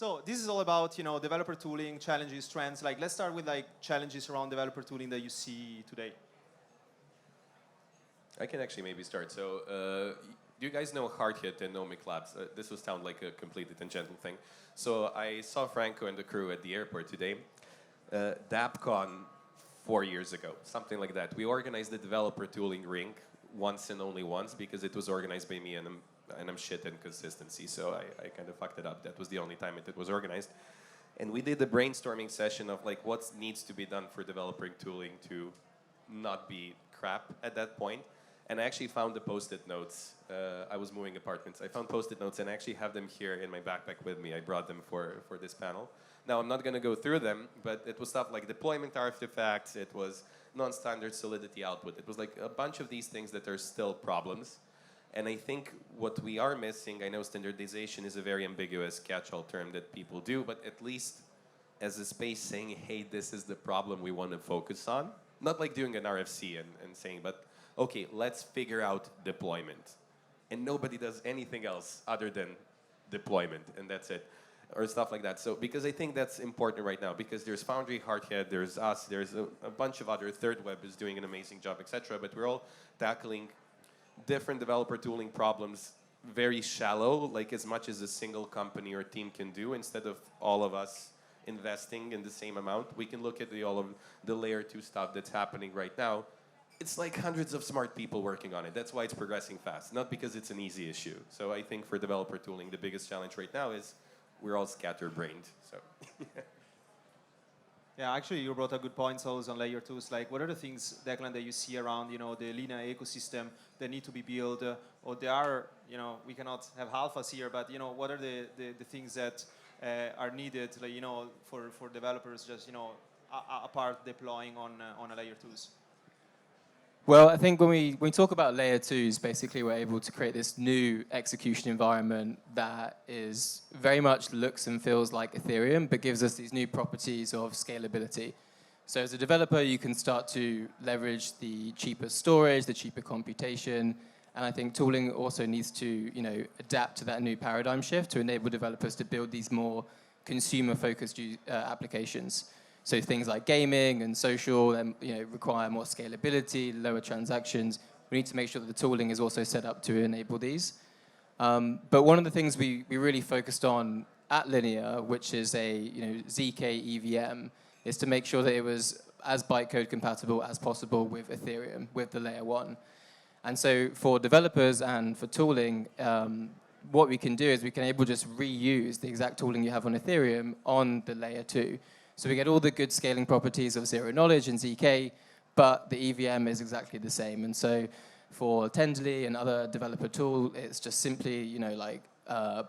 So this is all about, developer tooling, challenges, trends. Like, let's start with challenges around developer tooling that you see today. I can actually maybe start. So, do you guys know Hardhit and Nomic Labs? This will sound like a completely tangential thing. So I saw Franco and the crew at the airport today. DappCon 4 years ago, something like that. We organized the developer tooling ring once and only once because it was organized by me and I'm shit in consistency, so I kind of fucked it up. That was the only time it was organized. And we did a brainstorming session of like what needs to be done for developer tooling to not be crap at that point. And I actually found the post-it notes. I was moving apartments. I found post-it notes and I actually have them here in my backpack with me. I brought them for this panel. Now, I'm not going to go through them, but it was stuff like deployment artifacts. It was non-standard solidity output. It was like a bunch of these things that are still problems. And I think what we are missing, I know standardization is a very ambiguous catch-all term that people do, but at least as a space saying, hey, this is the problem we want to focus on. Not like doing an RFC and saying, but okay, let's figure out deployment. And nobody does anything else other than deployment, and that's it. Or stuff like that. So, because I think that's important right now, because there's Foundry, Hardhead, there's us, there's a bunch of other, Third Web is doing an amazing job, etc. But we're all tackling different developer tooling problems very shallow, like as much as a single company or team can do, instead of all of us investing in the same amount. We can look at all of the layer 2 stuff that's happening right now. It's like hundreds of smart people working on it. That's why it's progressing fast, not because it's an easy issue. So I think for developer tooling, the biggest challenge right now is we're all scatterbrained. So. Yeah, actually, you brought a good point also on layer 2s. Like, what are the things, Declan, that you see around, the Linea ecosystem that need to be built, or there are, we cannot have alphas here, but what are the things that are needed, like, for developers just, apart deploying on a layer 2s? Well, I think when we talk about layer 2s, basically we're able to create this new execution environment that is very much looks and feels like Ethereum, but gives us these new properties of scalability. So as a developer, you can start to leverage the cheaper storage, the cheaper computation, and I think tooling also needs to adapt to that new paradigm shift to enable developers to build these more consumer-focused applications. So things like gaming and social require more scalability, lower transactions. We need to make sure that the tooling is also set up to enable these. But one of the things we really focused on at Linea, which is a ZK EVM, is to make sure that it was as bytecode compatible as possible with Ethereum, with the layer 1. And so for developers and for tooling, what we can do is we can just reuse the exact tooling you have on Ethereum on the layer 2. So we get all the good scaling properties of zero knowledge and ZK, but the EVM is exactly the same. And so for Tenderly and other developer tool, it's just simply,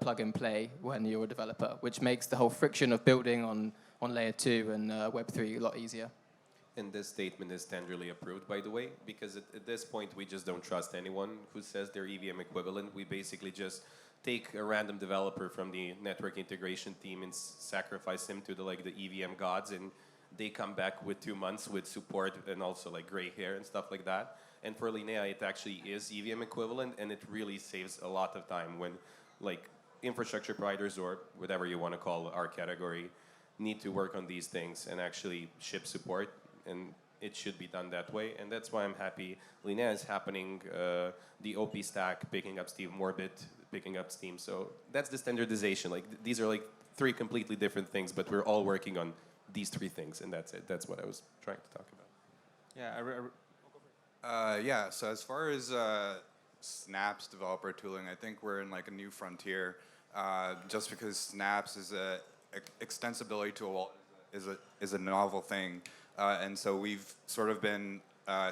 plug and play when you're a developer, which makes the whole friction of building on layer 2 and Web3 a lot easier. And this statement is Tenderly approved, by the way, because at this point, we just don't trust anyone who says they're EVM equivalent. We basically just take a random developer from the network integration team and sacrifice him to the EVM gods, and they come back with 2 months with support and also gray hair and stuff like that. And for Linea, it actually is EVM equivalent, and it really saves a lot of time when infrastructure providers or whatever you want to call our category need to work on these things and actually ship support, and it should be done that way. And that's why I'm happy Linea is happening, the OP stack picking up Steam, Morbid picking up Steam. So that's the standardization. These are 3 completely different things, but we're all working on these 3 things, and that's it. That's what I was trying to talk about. Yeah, yeah, so as far as Snaps developer tooling, I think we're in a new frontier, just because Snaps is extensibility to a wallet is a novel thing. And so we've sort of been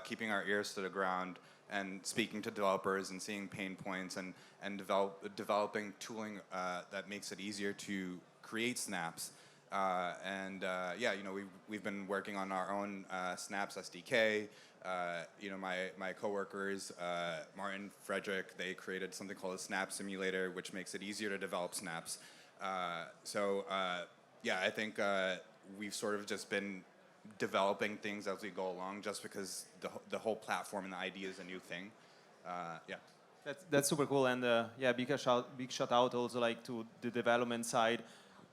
keeping our ears to the ground and speaking to developers and seeing pain points and developing tooling that makes it easier to create snaps. Yeah, we've been working on our own Snaps SDK. My coworkers, Martin, Frederick, they created something called a snap simulator, which makes it easier to develop snaps. Yeah, I think we've sort of just been developing things as we go along, just because the whole platform and the idea is a new thing. Yeah. That's super cool, and yeah, big shout out also to the development side.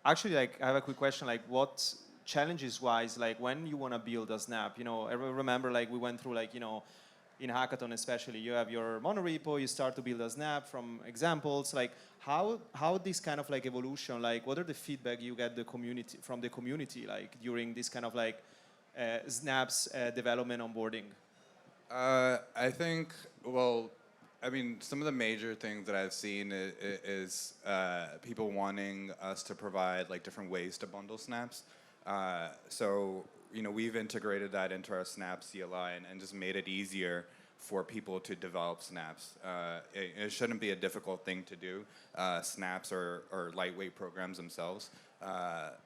Actually, like, I have a quick question. Like, what challenges-wise, like, when you want to build a snap, you know, I remember, like, we went through, like, you know, in hackathon especially, you have your monorepo, you start to build a snap from examples. Like, how this kind of like evolution, like, what are the feedback you get from the community, like, during this kind of like snaps development onboarding? I think, well, I mean, some of the major things that I've seen is people wanting us to provide like different ways to bundle snaps. So, you know, we've integrated that into our Snap CLI and just made it easier for people to develop snaps. It shouldn't be a difficult thing to do. Snaps are lightweight programs themselves.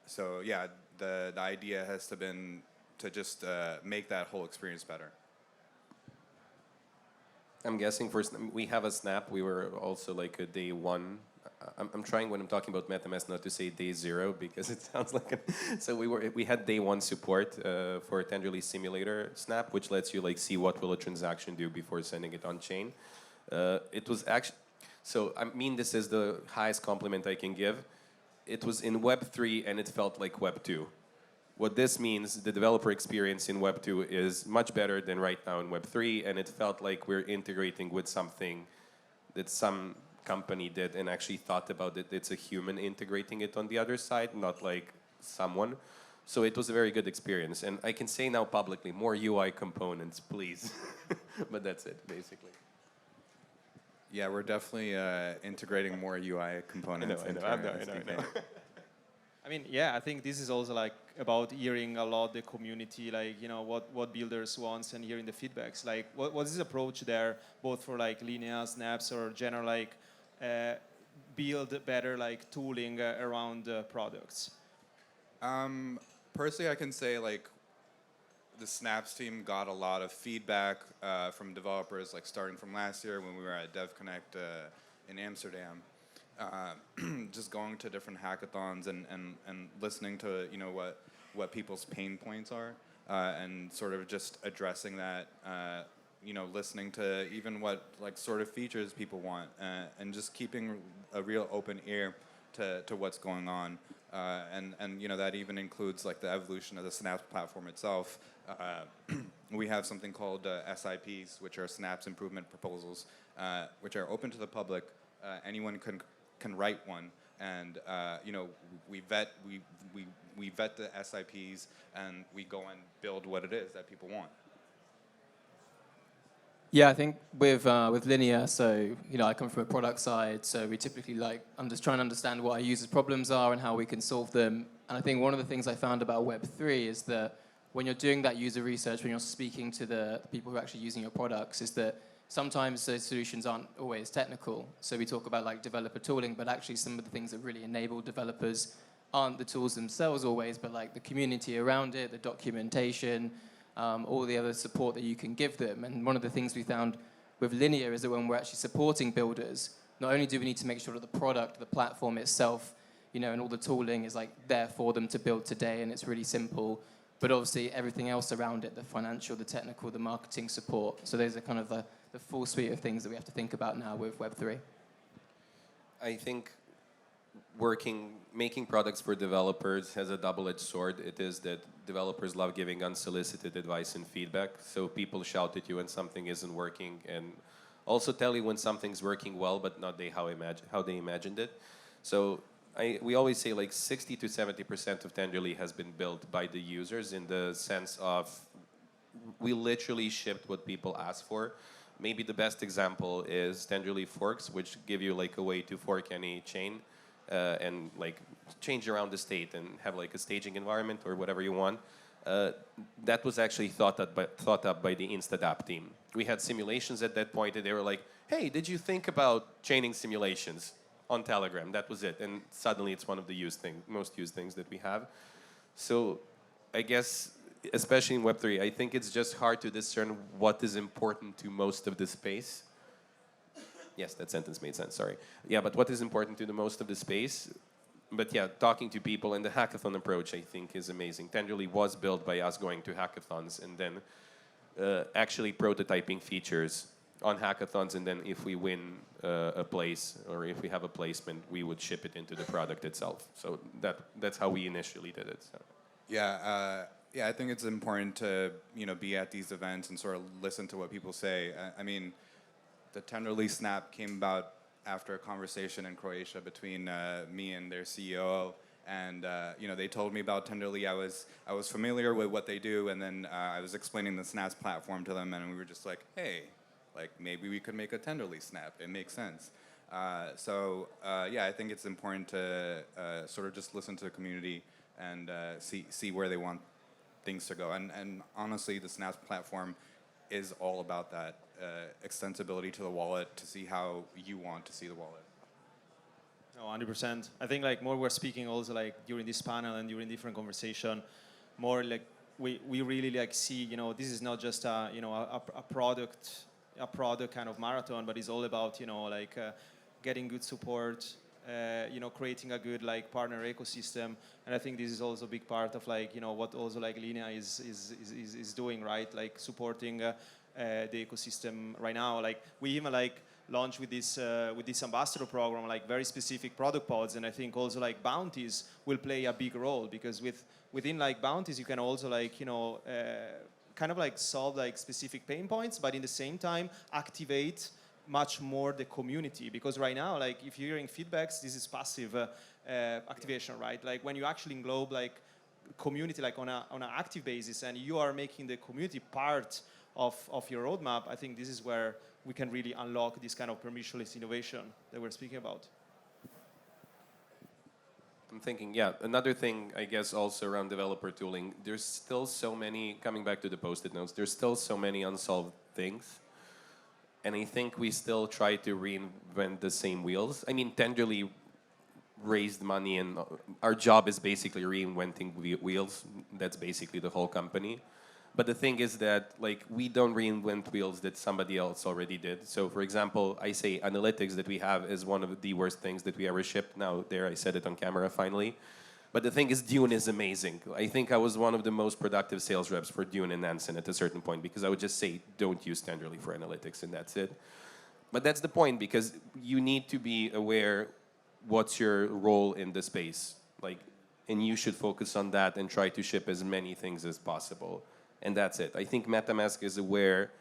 So yeah, the idea has been to just make that whole experience better. I'm guessing we have a snap. We were also like a day one. I'm trying when I'm talking about MetaMask not to say day zero because it sounds like so we had day one support for Tenderly simulator snap, which lets you like see what will a transaction do before sending it on chain. It was actually, so I mean this is the highest compliment I can give. It was in Web3 and it felt like Web2. What this means, the developer experience in Web 2 is much better than right now in Web 3, and it felt like we're integrating with something that some company did and actually thought about it. It's a human integrating it on the other side, not like someone. So it was a very good experience. And I can say now publicly, more UI components, please. But that's it, basically. Yeah, we're definitely integrating more UI components. I know. I mean, yeah, I think this is also like about hearing a lot the community, like, you know, what builders want and hearing the feedbacks. Like, what is the approach there, both for like Linea, snaps, or general like build better like tooling around products? Personally, I can say like the Snaps team got a lot of feedback from developers, like starting from last year when we were at DevConnect in Amsterdam. Just going to different hackathons and listening to, you know, what people's pain points are and sort of just addressing that, you know, listening to even what like sort of features people want and just keeping a real open ear to what's going on. And you know, that even includes like the evolution of the Snaps platform itself. We have something called SIPs, which are Snaps Improvement Proposals, which are open to the public. Anyone can write one, and you know, we vet the SIPs and we go and build what it is that people want. Yeah, I think with Linea, so you know, I come from a product side, so we typically like try and understand what our users' problems are and how we can solve them. And I think one of the things I found about Web3 is that when you're doing that user research, when you're speaking to the people who are actually using your products, is that sometimes those solutions aren't always technical. So we talk about like developer tooling, but actually some of the things that really enable developers aren't the tools themselves always, but like the community around it, the documentation, all the other support that you can give them. And one of the things we found with Linea is that when we're actually supporting builders, not only do we need to make sure that the product, the platform itself, you know, and all the tooling is like there for them to build today and it's really simple, but obviously everything else around it, the financial, the technical, the marketing support. So those are kind of the full suite of things that we have to think about now with Web3. I think making products for developers has a double-edged sword. It is that developers love giving unsolicited advice and feedback. So people shout at you when something isn't working, and also tell you when something's working well, but not how they imagined it. So we always say like 60 to 70% of Tenderly has been built by the users in the sense of we literally shipped what people asked for. Maybe the best example is Tenderly forks, which give you like a way to fork any chain and like change around the state and have like a staging environment or whatever you want. That was actually thought up by the dapp team. We had simulations at that point, and they were like, "Hey, did you think about chaining simulations on Telegram?" That was it, and suddenly it's one of the most used things that we have. So, I guess, especially in Web3, I think it's just hard to discern what is important to most of the space. Yes, that sentence made sense, sorry. Yeah, but what is important to the most of the space? But yeah, talking to people and the hackathon approach, I think, is amazing. Tenderly was built by us going to hackathons and then actually prototyping features on hackathons, and then if we win a place or if we have a placement, we would ship it into the product itself. So that's how we initially did it. So. Yeah, yeah, I think it's important to be at these events and sort of listen to what people say. I mean, the Tenderly Snap came about after a conversation in Croatia between me and their CEO. And they told me about Tenderly. I was familiar with what they do, and then I was explaining the Snaps platform to them, and we were just like, hey, like maybe we could make a Tenderly Snap. It makes sense. Yeah, I think it's important to sort of just listen to the community and see where they want things to go. And honestly, the Snaps platform is all about that extensibility to the wallet to see how you want to see the wallet. No, 100%. I think like more we're speaking also like during this panel and during different conversation, more like we really like see, this is not just a product kind of marathon, but it's all about, like getting good support, creating a good like partner ecosystem. And I think this is also a big part of like, what also like Linea is doing, right? Like supporting the ecosystem right now. Like we even like launch with this ambassador program, like very specific product pods, and I think also like bounties will play a big role, because within like bounties you can also like kind of like solve like specific pain points, but in the same time activate much more the community, because right now like if you're hearing feedbacks, this is passive activation, right? Like when you actually englobe like community like on an active basis, and you are making the community part of your roadmap, I think this is where we can really unlock this kind of permissionless innovation that we're speaking about. I'm thinking, yeah, another thing, I guess, also around developer tooling, there's still so many, coming back to the Post-it notes, there's still so many unsolved things. And I think we still try to reinvent the same wheels. I mean, Tenderly raised money, and our job is basically reinventing wheels. That's basically the whole company. But the thing is that like we don't reinvent wheels that somebody else already did. So for example, I say analytics that we have is one of the worst things that we ever shipped. Now there, I said it on camera finally. But the thing is, Dune is amazing. I think I was one of the most productive sales reps for Dune and Nansen at a certain point, because I would just say, don't use Tenderly for analytics, and that's it. But that's the point, because you need to be aware what's your role in the space. Like, and you should focus on that and try to ship as many things as possible. And that's it. I think MetaMask is aware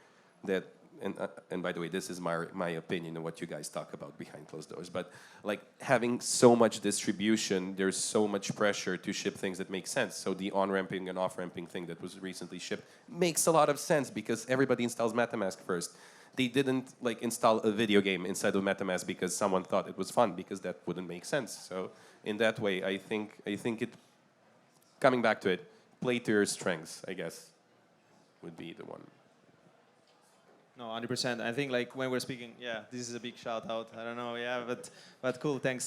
that, and by the way, this is my opinion on what you guys talk about behind closed doors, but like having so much distribution, there's so much pressure to ship things that make sense. So the on-ramping and off-ramping thing that was recently shipped makes a lot of sense, because everybody installs MetaMask first. They didn't like install a video game inside of MetaMask because someone thought it was fun, because that wouldn't make sense. So in that way, I think it, coming back to it, play to your strengths, I guess, would be the one. No, 100%. I think like when we're speaking, yeah, this is a big shout out. I don't know, yeah, but cool. Thanks.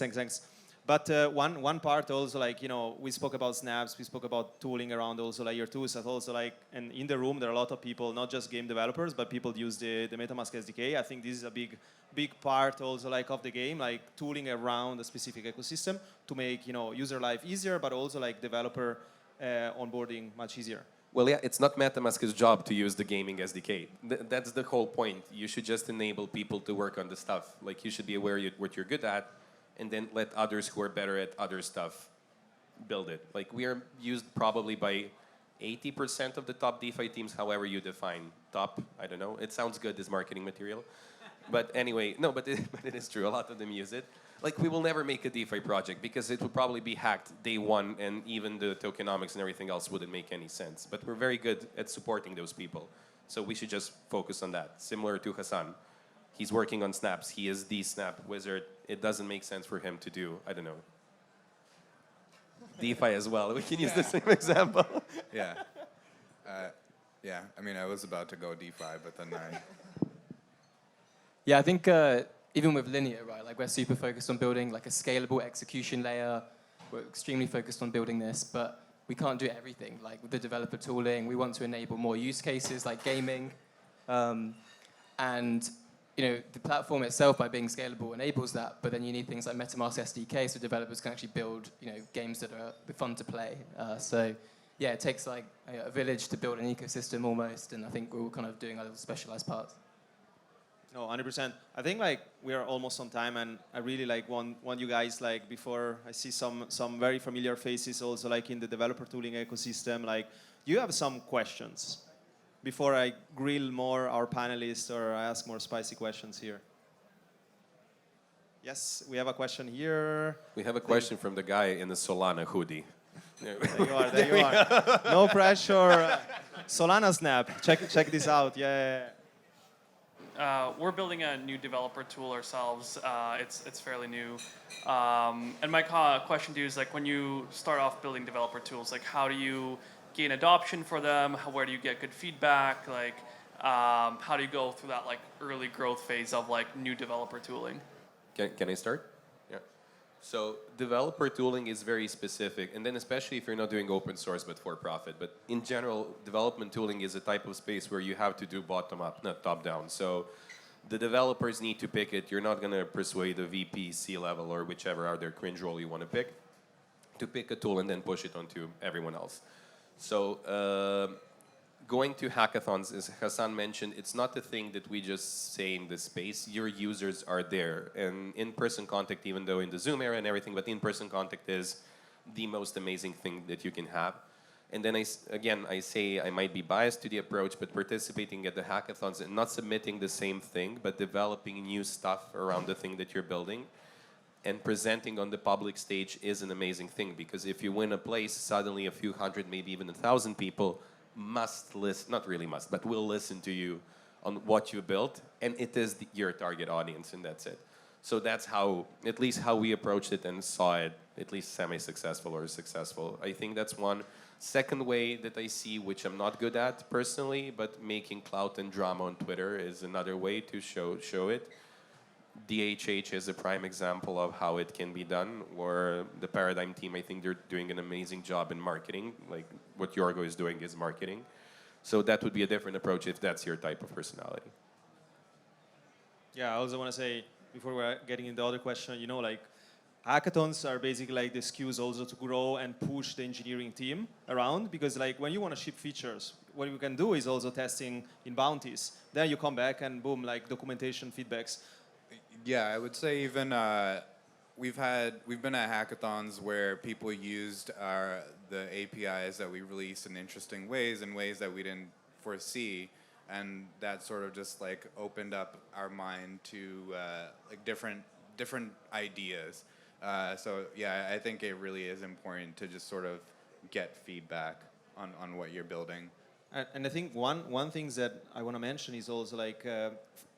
But one part also, like, we spoke about snaps, we spoke about tooling around also layer 2, so also like, and in the room there are a lot of people, not just game developers, but people use the MetaMask SDK. I think this is a big part also like of the game, like tooling around a specific ecosystem to make user life easier, but also like developer onboarding much easier. Well, yeah, it's not MetaMask's job to use the gaming SDK. That's the whole point. You should just enable people to work on the stuff. Like, you should be aware what you're good at, and then let others who are better at other stuff build it. Like, we are used probably by 80% of the top DeFi teams, however you define top. I don't know. It sounds good as marketing material. But anyway, no, but it is true. A lot of them use it. Like, we will never make a DeFi project because it would probably be hacked day one, and even the tokenomics and everything else wouldn't make any sense. But we're very good at supporting those people. So we should just focus on that. Similar to Hassan. He's working on snaps. He is the snap wizard. It doesn't make sense for him to do, I don't know, DeFi as well. We can use the same example. Yeah. Yeah, I mean, I was about to go DeFi, but then I... Yeah, I think even with Linea, right, like we're super focused on building like a scalable execution layer. We're extremely focused on building this, but we can't do everything. Like with the developer tooling, we want to enable more use cases like gaming. And the platform itself, by being scalable, enables that, but then you need things like MetaMask SDK so developers can actually build games that are fun to play. So yeah, it takes like a village to build an ecosystem almost, and I think we're all kind of doing our little specialized parts. No, 100%. I think like we are almost on time, and I really like want you guys like before I see some very familiar faces also like in the developer tooling ecosystem. Like, do you have some questions before I grill more our panelists or I ask more spicy questions here? Yes, we have a question here. We have a question from the guy in the Solana hoodie. There you are. There you are. No pressure. Solana Snap. Check this out. Yeah. We're building a new developer tool ourselves. It's fairly new. And my question to you is like, when you start off building developer tools, like how do you gain adoption for them? Where do you get good feedback? Like, how do you go through that like early growth phase of like new developer tooling? Can I start? Yeah. So developer tooling is very specific, and then especially if you're not doing open source but for profit. But in general, development tooling is a type of space where you have to do bottom up, not top down. So the developers need to pick it. You're not going to persuade a VP, C-level, or whichever other cringe role you want to pick a tool and then push it onto everyone else. So going to hackathons, as Hassan mentioned, it's not a thing that we just say in the space. Your users are there. And in-person contact, even though in the Zoom era and everything, but in-person contact is the most amazing thing that you can have. And then I say I might be biased to the approach, but participating at the hackathons and not submitting the same thing, but developing new stuff around the thing that you're building and presenting on the public stage is an amazing thing, because if you win a place, suddenly a few hundred, maybe even 1,000 people must listen, not really must, but will listen to you on what you built, and it is your target audience, and that's it. So that's how, at least how we approached it and saw it, at least semi-successful or successful. I think that's one. Second way that I see, which I'm not good at personally, but making clout and drama on Twitter is another way to show it. DHH is a prime example of how it can be done, or the Paradigm team, I think they're doing an amazing job in marketing. Like what Yorgo is doing is marketing. So that would be a different approach if that's your type of personality. Yeah, I also want to say, before we're getting into the other question, you know, like hackathons are basically like the excuse also to grow and push the engineering team around, because like when you want to ship features, what you can do is also testing in bounties. Then you come back and boom, like documentation, feedbacks. Yeah, I would say even we've been at hackathons where people used the APIs that we released in interesting ways, in ways that we didn't foresee, and that sort of just like opened up our mind to like different ideas. So yeah, I think it really is important to just sort of get feedback on what you're building. And I think one thing that I want to mention is also like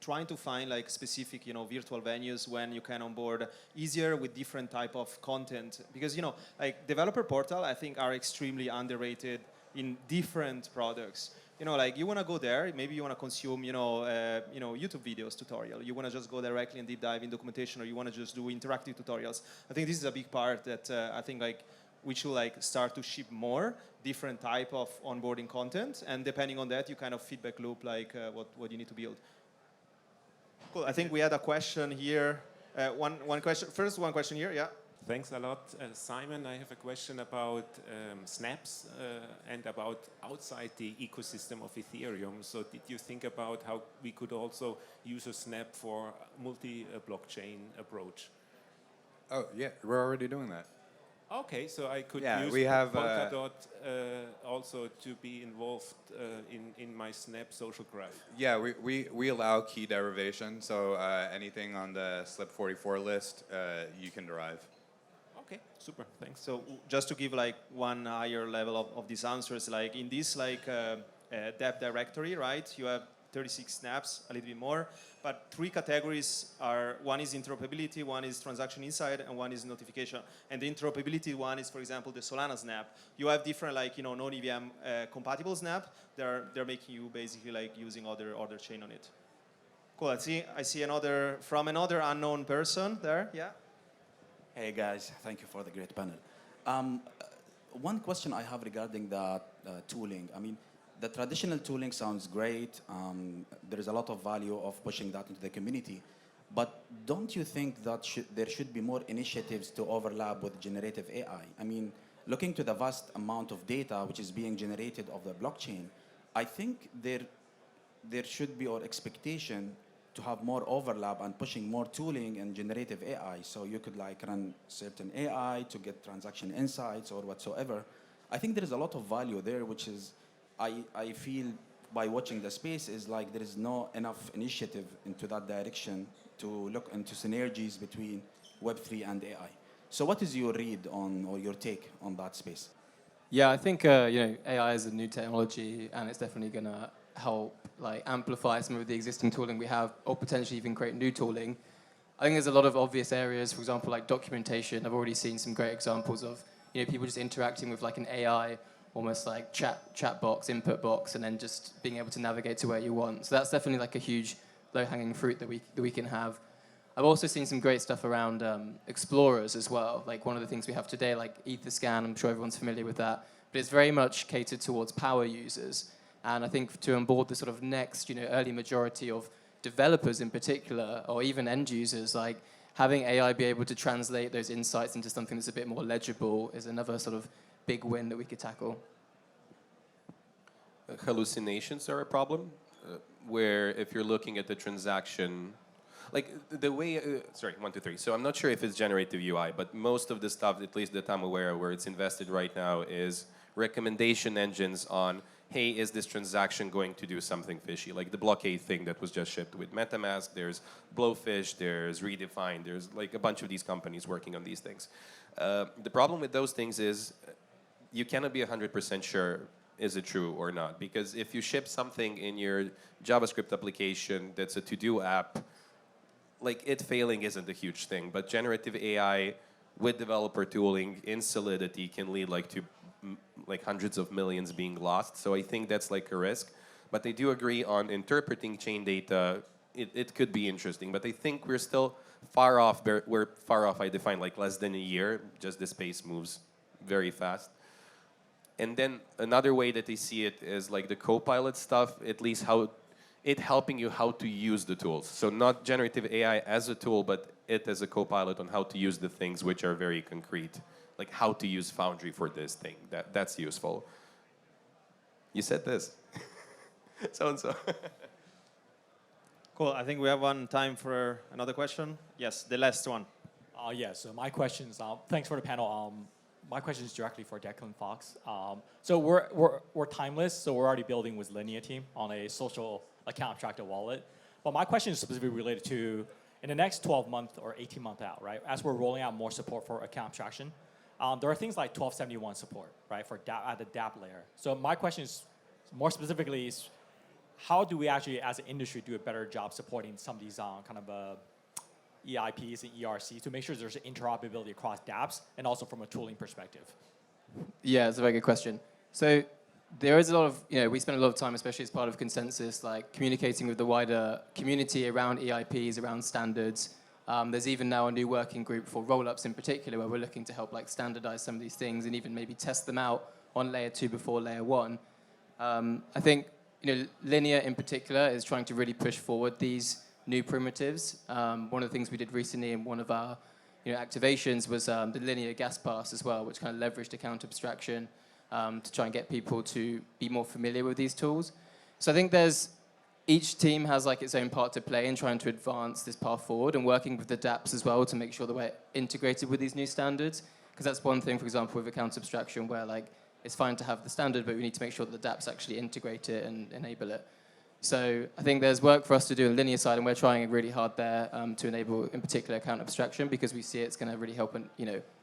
trying to find like specific, you know, virtual venues when you can onboard easier with different type of content, because, you know, like developer portal, I think are extremely underrated in different products. You know, like you want to go there, maybe you want to consume, YouTube videos, tutorial. You want to just go directly and deep dive in documentation, or you want to just do interactive tutorials. I think this is a big part that I think like we should like start to ship more different type of onboarding content, and depending on that, you kind of feedback loop like what you need to build. Cool. I think we had a question here. One question. First, one question here. Yeah. Thanks a lot, Simon. I have a question about snaps and about outside the ecosystem of Ethereum. So did you think about how we could also use a snap for multi-blockchain approach? Oh, yeah, we're already doing that. Okay, so I could Yeah, use we have, Polkadot also to be involved in my snap social graph. Yeah, we allow key derivation, so anything on the SLIP 44 list, you can derive. Okay, super, thanks. So just to give like one higher level of these answers, like in this like dapp directory, right? You have 36 snaps, a little bit more, but 3 categories are, one is interoperability, one is transaction inside, and one is notification. And the interoperability one is, for example, the Solana snap. You have different like, non-EVM compatible snap. They're making you basically like using other chain on it. Cool, I see another, from another unknown person there, yeah? Hey guys, thank you for the great panel. One question I have regarding the tooling. I mean, the traditional tooling sounds great. There is a lot of value of pushing that into the community. But don't you think that there should be more initiatives to overlap with generative AI? I mean, looking to the vast amount of data which is being generated of the blockchain, I think there should be, or expectation, to have more overlap and pushing more tooling and generative AI. So you could like run certain AI to get transaction insights or whatsoever. I think there is a lot of value there, which is, I feel by watching the space is like there is no enough initiative into that direction to look into synergies between Web3 and AI. So what is your read on, or your take on that space? Yeah, I think AI is a new technology, and it's definitely going to help like amplify some of the existing tooling we have, or potentially even create new tooling. I think there's a lot of obvious areas, for example, like documentation. I've already seen some great examples of people just interacting with like an AI, almost like chat box, input box, and then just being able to navigate to where you want. So that's definitely like a huge low-hanging fruit that we can have. I've also seen some great stuff around explorers as well. Like one of the things we have today, like Etherscan, I'm sure everyone's familiar with that, but it's very much catered towards power users. And I think to onboard the sort of next, early majority of developers in particular, or even end users, like having AI be able to translate those insights into something that's a bit more legible is another sort of big win that we could tackle. Hallucinations are a problem, where if you're looking at the transaction, like the way, sorry, 1, 2, 3. So I'm not sure if it's generative UI, but most of the stuff, at least that I'm aware of, where it's invested right now is recommendation engines on, hey, is this transaction going to do something fishy? Like the blockade thing that was just shipped with MetaMask, there's Blowfish, there's Redefine, there's like a bunch of these companies working on these things. The problem with those things is you cannot be 100% sure is it true or not, because if you ship something in your JavaScript application that's a to-do app, like it failing isn't a huge thing, but generative AI with developer tooling in Solidity can lead like to like hundreds of millions being lost. So I think that's like a risk. But they do agree on interpreting chain data. It could be interesting, but I think we're still far off. We're far off. I define like less than a year. Just the space moves very fast. And then another way that they see it is like the Copilot stuff. At least how it helping you how to use the tools. So not generative AI as a tool, but it as a Copilot on how to use the things which are very concrete. Like how to use Foundry for this thing. That's useful. You said this. So-and-so. Cool. I think we have time for another question. Yes, the last one. Yeah, so my questions, thanks for the panel. My question is directly for Declan Fox. So we're timeless, so we're already building with Linea team on a social account abstracted wallet. But my question is specifically related to, in the next 12 months or 18 months out, right, as we're rolling out more support for account abstraction, there are things like 1271 support, right, for at the dapp layer. So my question is, more specifically, is how do we actually, as an industry, do a better job supporting some of these kind of EIPs and ERCs to make sure there's interoperability across dapps and also from a tooling perspective? Yeah, it's a very good question. So there is a lot of, we spend a lot of time, especially as part of Consensus, like communicating with the wider community around EIPs, around standards. There's even now a new working group for rollups in particular, where we're looking to help like standardize some of these things and even maybe test them out on layer 2 before layer 1. I think Linea in particular is trying to really push forward these new primitives. One of the things we did recently in one of our activations was the Linea gas pass as well, which kind of leveraged account abstraction to try and get people to be more familiar with these tools. So I think each team has like its own part to play in trying to advance this path forward and working with the dapps as well to make sure that we're integrated with these new standards. Because that's one thing, for example, with account abstraction, where like it's fine to have the standard, but we need to make sure that the dapps actually integrate it and enable it. So I think there's work for us to do on the Linea side, and we're trying really hard there to enable, in particular, account abstraction, because we see it's going to really help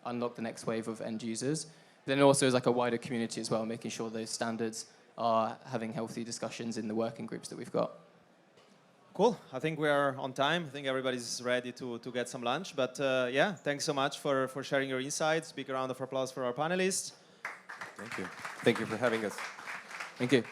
unlock the next wave of end users. But then also as like a wider community as well, making sure those standards are having healthy discussions in the working groups that we've got. Cool. I think we are on time. I think everybody's ready to get some lunch. But yeah, thanks so much for sharing your insights. Big round of applause for our panelists. Thank you. Thank you for having us. Thank you.